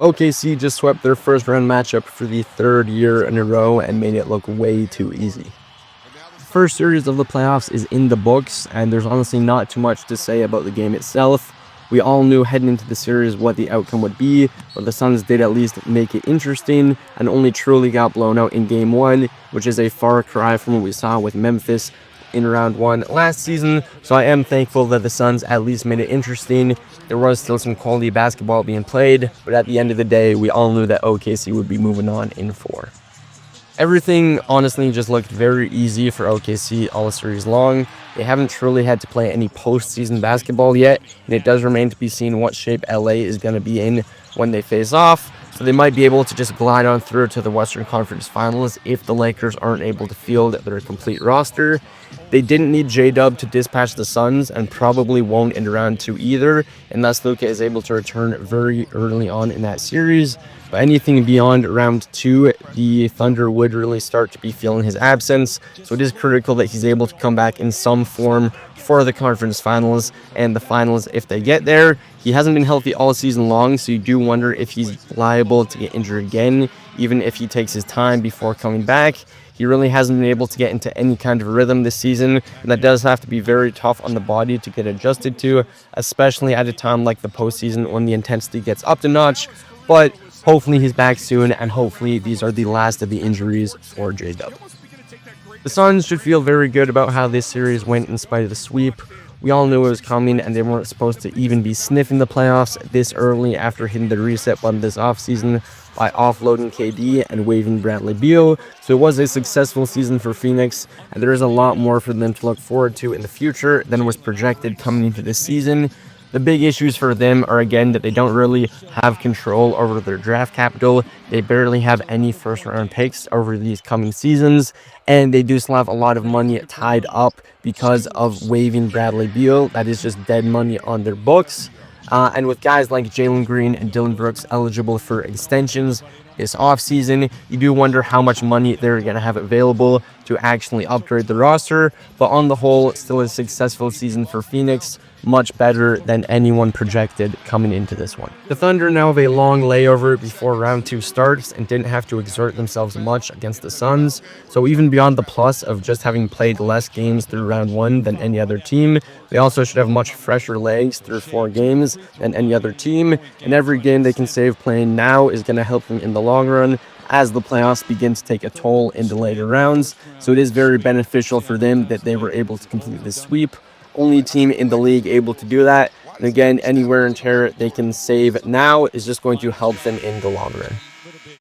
OKC just swept their first round matchup for the third year in a row and made it look way too easy. First series of the playoffs is in the books, and there's honestly not too much to say about the game itself. We all knew heading into the series what the outcome would be, but the Suns did at least make it interesting and only truly got blown out in game one, which is a far cry from what we saw with Memphis in round one last season. So I am thankful that the Suns at least made it interesting. There was still some quality basketball being played, but at the end of the day, we all knew that OKC would be moving on in four. Everything honestly just looked very easy for OKC all series long. They haven't truly had to play any postseason basketball yet, and it does remain to be seen what shape LA is going to be in when they face off. So they might be able to just glide on through to the Western Conference Finals if the Lakers aren't able to field their complete roster. They didn't need J-Dub to dispatch the Suns and probably won't in round two either, unless Luka is able to return very early on in that series. But anything beyond round two, the Thunder would really start to be feeling his absence. So it is critical that he's able to come back in some form for the conference finals and the finals if they get there. He hasn't been healthy all season long, so you do wonder if he's liable to get injured again, even if he takes his time before coming back. He really hasn't been able to get into any kind of rhythm this season, and that does have to be very tough on the body to get adjusted to, especially at a time like the postseason when the intensity gets up a notch. But hopefully he's back soon, and hopefully these are the last of the injuries for J-Dub. The Suns should feel very good about how this series went in spite of the sweep. We all knew it was coming, and they weren't supposed to even be sniffing the playoffs this early after hitting the reset button this offseason by offloading KD and waiving Bradley Beal. So it was a successful season for Phoenix, and there is a lot more for them to look forward to in the future than was projected coming into this season. The big issues for them are, again, that they don't really have control over their draft capital. They barely have any first-round picks over these coming seasons, and they do still have a lot of money tied up because of waiving Bradley Beal. That is just dead money on their books. And with guys like Jalen Green and Dillon Brooks eligible for extensions this offseason, you do wonder how much money they're going to have available to actually upgrade the roster. But on the whole, still a successful season for Phoenix, much better than anyone projected coming into this one. The Thunder now have a long layover before round two starts and didn't have to exert themselves much against the Suns. So even beyond the plus of just having played less games through round one than any other team, they also should have much fresher legs through 4 games than any other team. And every game they can save playing now is going to help them in the long run as the playoffs begin to take a toll in the later rounds. So it is very beneficial for them that they were able to complete this sweep. Only team in the league able to do that. And again, any wear and tear they can save now is just going to help them in the long run.